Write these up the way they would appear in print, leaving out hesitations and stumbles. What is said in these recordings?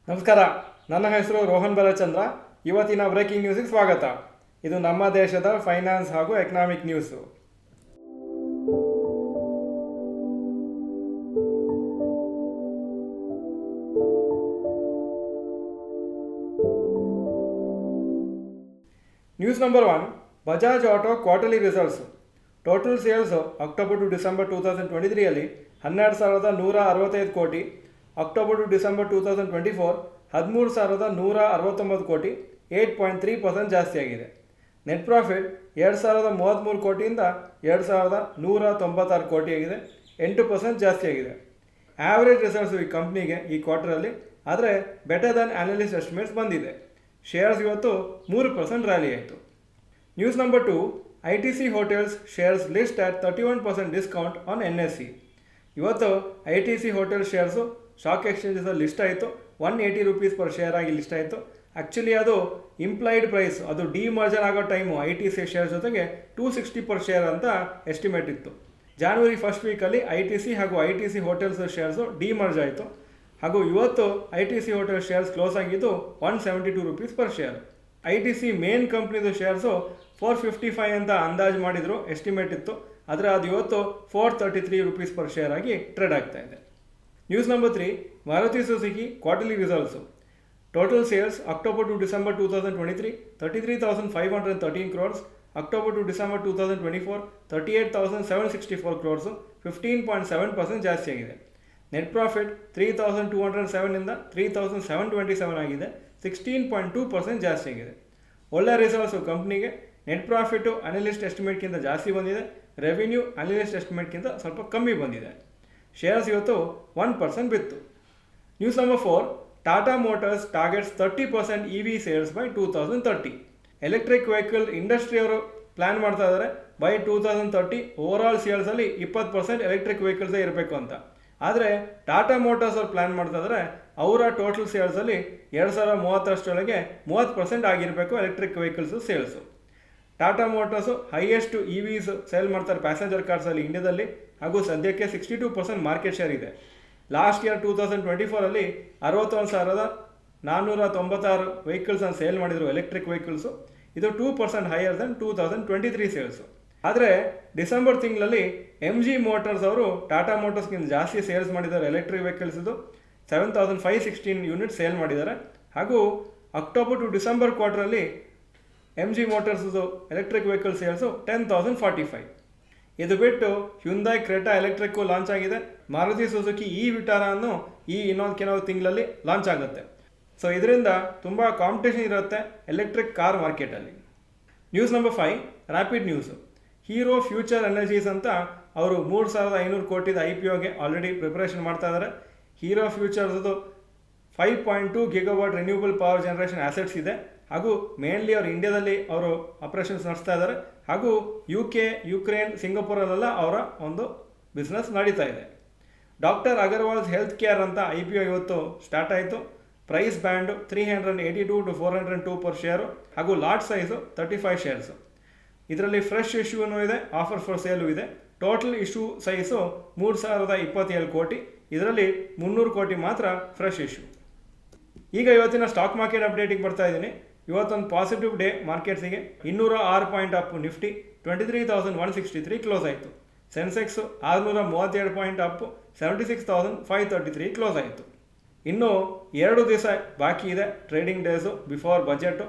ನಮಸ್ಕಾರ. ನನ್ನ ಹೆಸರು ರೋಹನ್ ಬಲಚಂದ್ರ. ಇವತ್ತಿನ ಬ್ರೇಕಿಂಗ್ ನ್ಯೂಸ್ಗೆ ಸ್ವಾಗತ. ಇದು ನಮ್ಮ ದೇಶದ ಫೈನಾನ್ಸ್ ಹಾಗೂ economic news. News number 1, Bajaj auto quarterly results. Total sales October to December 2023 12,165 ಕೋಟಿ, ಅಕ್ಟೋಬರ್ ಟು ಡಿಸೆಂಬರ್ 2024 13,169 ಕೋಟಿ, 8.3% ಜಾಸ್ತಿಯಾಗಿದೆ. ನೆಟ್ ಪ್ರಾಫಿಟ್ 2,033 ಕೋಟಿಯಿಂದ 2,196 ಕೋಟಿಯಾಗಿದೆ, 8% ಜಾಸ್ತಿಯಾಗಿದೆ. ಆ್ಯಾವ್ರೇಜ್ ರಿಸಲ್ಟ್ಸು ಈ ಕಂಪ್ನಿಗೆ ಈ ಕ್ವಾರ್ಟರಲ್ಲಿ, ಆದರೆ ಬೆಟರ್ ದ್ಯಾನ್ ಅನಲಿಸ್ಟ್ ಎಸ್ಟಿಮೇಟ್ಸ್ ಬಂದಿದೆ. ಶೇರ್ಸ್ ಇವತ್ತು 3% ರ್ಯಾಲಿ ಆಯಿತು. News number 2, ITC hotels shares list at 31% discount on NSE. ಇವತ್ತು ITC ಹೋಟೆಲ್ ಶೇರ್ಸು ಸ್ಟಾಕ್ ಎಕ್ಸ್ಚೇಂಜಸಲ್ಲಿ ಲಿಸ್ಟ್ ಆಯಿತು. 180 ರೂಪೀಸ್ ಪರ್ ಶೇರ್ ಆಗಿ ಲಿಸ್ಟ್ ಆಯಿತು. ಆ್ಯಕ್ಚುಲಿ ಅದು ಇಂಪ್ಲಾಯ್ಡ್ ಪ್ರೈಸ್, ಅದು ಡಿಮರ್ಜರ್ ಆಗೋ ಟೈಮು ITC ಶೇರ್ ಜೊತೆಗೆ 260 ಪರ್ ಶೇರ್ ಅಂತ ಎಸ್ಟಿಮೇಟ್ ಇತ್ತು. ಜಾನ್ವರಿ ಫಸ್ಟ್ ವೀಕಲ್ಲಿ ITC ಹಾಗೂ ITC ಹೋಟೆಲ್ಸ್ ಶೇರ್ಸು ಡಿಮರ್ಜ್ ಆಯಿತು. ಹಾಗೂ ಇವತ್ತು ITC ಹೋಟೆಲ್ ಶೇರ್ಸ್ ಕ್ಲೋಸ್ ಆಗಿದ್ದು 172 rupees per share. ITC main ಕಂಪ್ನಿದು ಶೇರ್ಸು 455 ಅಂತ ಅಂದಾಜು ಮಾಡಿದ್ರು, ಎಸ್ಟಿಮೇಟ್ ಇತ್ತು. ಆದರೆ ಅದು ಇವತ್ತು 433 ರೂಪೀಸ್ ಪರ್ ಶೇರ್ ಆಗಿ ಟ್ರೇಡ್ ಆಗ್ತಾ ಇದೆ. News number 3, Maruti Suzuki quarterly results. Total sales October to December 2023 33,513 crores, October to December 2024 38,764 crores, 15.7% ಜಾಸ್ತಿಯಾಗಿದೆ. ನೆಟ್ ಪ್ರಾಫಿಟ್ 3,207 ಇಂದ 3,727 ಆಗಿದೆ, 16.2% ಜಾಸ್ತಿಯಾಗಿದೆ. ಒಳ್ಳೆ ರಿಸಲ್ಟ್ಸು ಕಂಪ್ನಿಗೆ. ನೆಟ್ ಪ್ರಾಫಿಟು ಅನಲಿಸ್ಟ್ ಎಸ್ಟಿಮೇಟ್ಗಿಂತ ಜಾಸ್ತಿ ಬಂದಿದೆ, ರೆವಿನ್ಯೂ ಅನಲಿಸ್ಟ್ ಎಸ್ಟಿಮೇಟ್ಗಿಂತ ಸ್ವಲ್ಪ ಕಮ್ಮಿ ಬಂದಿದೆ. ಶೇರ್ಸ್ ಇವತ್ತು 1% ಬಿತ್ತು. News number 4, Tata motors targets 30% EV sales by 2030. Electric vehicle ಇಂಡಸ್ಟ್ರಿಯವರು ಪ್ಲ್ಯಾನ್ ಮಾಡ್ತಾ ಇದ್ದಾರೆ ಬೈ 2030 ಓವರಾಲ್ ಸೇಲ್ಸಲ್ಲಿ 20% ಎಲೆಕ್ಟ್ರಿಕ್ ವೆಹಿಕಲ್ಸೇ ಇರಬೇಕು ಅಂತ. ಆದರೆ ಟಾಟಾ ಮೋಟರ್ಸ್ ಅವ್ರು ಪ್ಲ್ಯಾನ್ ಮಾಡ್ತಾ ಇದ್ದಾರೆ ಅವರ ಟೋಟಲ್ ಸೇಲ್ಸಲ್ಲಿ 2030 30% ಆಗಿರಬೇಕು electric vehicles sales. Tata motors highest EVs sale ಮಾಡ್ತಾರೆ ಪ್ಯಾಸೆಂಜರ್ ಕಾರ್ಸಲ್ಲಿ ಇಂಡಿಯಾದಲ್ಲಿ, ಹಾಗೂ ಸದ್ಯಕ್ಕೆ 62% ಮಾರ್ಕೆಟ್ ಶೇರ್ ಇದೆ. ಲಾಸ್ಟ್ ಇಯರ್ 2024 61,496 ವೆಹಿಕಲ್ಸನ್ನು ಸೇಲ್ ಮಾಡಿದರು ಎಲೆಕ್ಟ್ರಿಕ್ ವೆಹಿಕಲ್ಸು. ಇದು 2% ಹೈಯರ್ ದೆನ್ 2023 ಸೇಲ್ಸು. ಆದರೆ ಡಿಸೆಂಬರ್ ತಿಂಗಳಲ್ಲಿ MG ಮೋಟರ್ಸ್ ಅವರು ಟಾಟಾ ಮೋಟರ್ಸ್ಗಿಂತ ಜಾಸ್ತಿ ಸೇಲ್ಸ್ ಮಾಡಿದ್ದಾರೆ ಎಲೆಕ್ಟ್ರಿಕ್ ವೆಹಿಕಲ್ಸ್ದು. 7,516 ಯೂನಿಟ್ ಸೇಲ್ ಮಾಡಿದ್ದಾರೆ. ಹಾಗೂ ಅಕ್ಟೋಬರ್ ಟು ಡಿಸೆಂಬರ್ ಕ್ವಾರ್ಟರಲ್ಲಿ MG ಮೋಟರ್ಸ್ದು ಎಲೆಕ್ಟ್ರಿಕ್ ವೆಹಿಕಲ್ ಸೇಲ್ಸು 10,045. ಇದು ಬಿಟ್ಟು ಹ್ಯುಂದಾಯ್ ಕ್ರೆಟಾ ಎಲೆಕ್ಟ್ರಿಕ್ಕು ಲಾಂಚ್ ಆಗಿದೆ. ಮಾರುತಿ ಸುಜುಕಿ ವಿಟಾರಾನು ಇನ್ನೊಂದು ತಿಂಗಳಲ್ಲಿ ಲಾಂಚ್ ಆಗುತ್ತೆ. ಸೊ ಇದರಿಂದ ತುಂಬ ಕಾಂಪಿಟೇಷನ್ ಇರುತ್ತೆ ಎಲೆಕ್ಟ್ರಿಕ್ ಕಾರ್ ಮಾರ್ಕೆಟಲ್ಲಿ. News number 5, rapid news. Hero Future Energies ಅಂತ ಅವರು 3,500 ಕೋಟಿದ IPOಗೆ ಆಲ್ರೆಡಿ ಪ್ರಿಪ್ರೇಷನ್ ಮಾಡ್ತಾ ಇದ್ದಾರೆ. ಹೀರೋ ಫ್ಯೂಚರ್ಸ್ದು 5.2 gigawatt renewable power generation assets ಇದೆ. ಹಾಗೂ ಮೇನ್ಲಿ ಅವರು ಇಂಡಿಯಾದಲ್ಲಿ ಅವರು ಆಪರೇಷನ್ಸ್ ನಡೆಸ್ತಾ ಇದ್ದಾರೆ. ಹಾಗೂ UK, ಯುಕ್ರೇನ್, ಸಿಂಗಪುರಲ್ಲೆಲ್ಲ ಅವರ ಒಂದು ಬಿಸ್ನೆಸ್ ನಡೀತಾ ಇದೆ. ಡಾಕ್ಟರ್ ಅಗರ್ವಾಲ್ಸ್ ಹೆಲ್ತ್ ಕೇರ್ ಅಂತ IPO ಇವತ್ತು ಸ್ಟಾರ್ಟ್ ಆಯಿತು. Price band 382 to 402 per share, ಹಾಗೂ ಲಾಟ್ ಸೈಜು 35 ಶೇರ್ಸು. ಇದರಲ್ಲಿ ಫ್ರೆಶ್ ಇಶ್ಯೂನೂ ಇದೆ, ಆಫರ್ ಫಾರ್ ಸೇಲು ಇದೆ. Total issue size 3,027 crore. ಇದರಲ್ಲಿ 300 ಕೋಟಿ ಮಾತ್ರ ಫ್ರೆಶ್ ಇಶ್ಯೂ. ಈಗ ಇವತ್ತಿನ ಸ್ಟಾಕ್ ಮಾರ್ಕೆಟ್ ಅಪ್ಡೇಟಿಗೆ ಬರ್ತಾ ಇದ್ದೀನಿ. ಇವತ್ತೊಂದು ಪಾಸಿಟಿವ್ ಡೇ ಮಾರ್ಕೆಟ್ಸಿಗೆ. 206 ಪಾಯಿಂಟ್ ಅಪ್ ನಿಫ್ಟಿ 23,163 ಕ್ಲೋಸ್ ಆಯಿತು. ಸೆನ್ಸೆಕ್ಸು 637 ಪಾಯಿಂಟ್ ಅಪ್ 76,533 ಕ್ಲೋಸ್ ಆಯಿತು. ಇನ್ನು 2 ದಿವಸ ಬಾಕಿ ಇದೆ ಟ್ರೇಡಿಂಗ್ ಡೇಸು ಬಿಫೋರ್ ಬಜೆಟು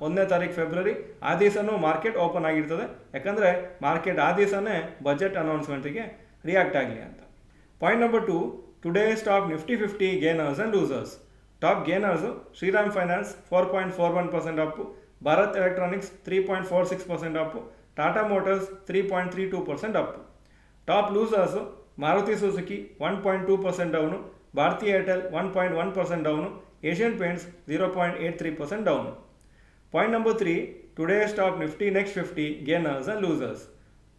1ನೇ ತಾರೀಕು ಫೆಬ್ರವರಿ. ಆ ದಿವಸನೂ ಮಾರ್ಕೆಟ್ ಓಪನ್ ಆಗಿರ್ತದೆ, ಯಾಕಂದರೆ ಮಾರ್ಕೆಟ್ ಆ ದಿವಸನೇ ಬಜೆಟ್ ಅನೌನ್ಸ್ಮೆಂಟಿಗೆ ರಿಯಾಕ್ಟ್ ಆಗಲಿ ಅಂತ. Point number 2, today stock Nifty 50 gainers and losers. Top gainers Shriram finance 4.41% up, Bharat electronics 3.46% up, Tata motors 3.32% up. Top losers Maruti Suzuki 1.2% down, Bharti Airtel 1.1% down, Asian paints 0.83% down. Point number 3, today stock Nifty next 50 gainers and losers.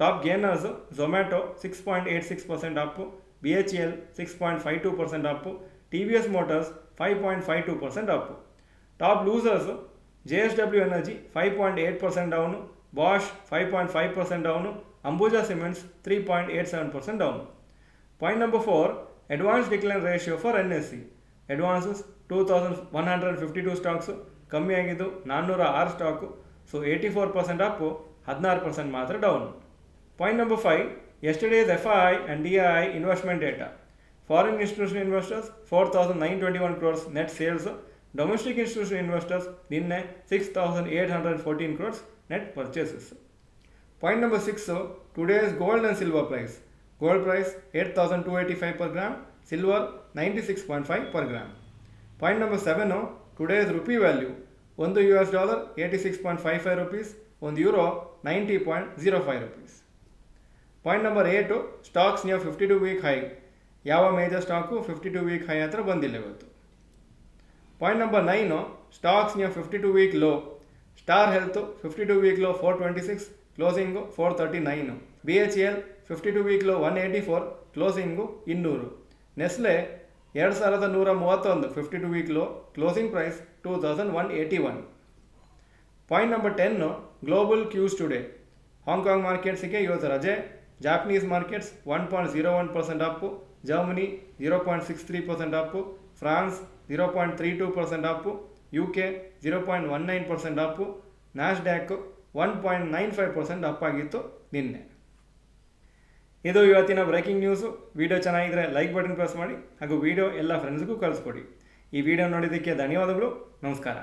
Top gainers Zomato 6.86% up, BHEL 6.52% up, TVS motors 5.52% up. Top losers JSW energy 5.8% down, Bosch 5.5% down, Ambuja cements 3.87% down. Point number 4, advance decline ratio for NSE. Advances 2152 stocks ಕಮ್ಮಿ ಆಗಿದ್ದು 406 stock. So 84% Appu, 16% ಮಾತ್ರ down. Point number 5, yesterday's FII and DII investment data. Foreign institutional investors 4,921 crores net sales. Domestic institutional investors ನಿನ್ನೆ 6,814 crores net purchases. Point number 6, today's gold and silver price. Gold price 8,285 per gram, silver 96.5 per gram. Point number 7, today's rupee value. ಒಂದು $, 86.55 rupees, ಒಂದು euro 90.05 rupees. Point number 8, stocks near 52 week high. ಯಾವ major stock 52 week high ಹತ್ರ ಬಂದಿಲ್ಲ ಇವತ್ತು. Point number 9, stocks near 52 week low. Star Health 52 week low 426, closing 439. BHEL 52 week low 184, closing 200. Nestle 2131 52 week low, closing price 2181. Point number 10, global cues today. Hong Kong ಮಾರ್ಕೆಟ್ಸಿಗೆ ಇವತ್ತು ರಜೆ. Japanese markets 1.01% up, Germany 0.63% up, France 0.32% up, UK 0.19% up, Nasdaq 1.95% ಅಪ್ಪಾಗಿತ್ತು ನಿನ್ನೆ. ಇದು ಇವತ್ತಿನ breaking news. Video ಚೆನ್ನಾಗಿದ್ದರೆ like button press ಮಾಡಿ ಹಾಗೂ ವಿಡಿಯೋ ಎಲ್ಲ ಫ್ರೆಂಡ್ಸ್ಗೂ ಕಳಿಸ್ಕೊಡಿ. ಈ ವಿಡಿಯೋ ನೋಡಿದ್ದಕ್ಕೆ ಧನ್ಯವಾದಗಳು. ನಮಸ್ಕಾರ.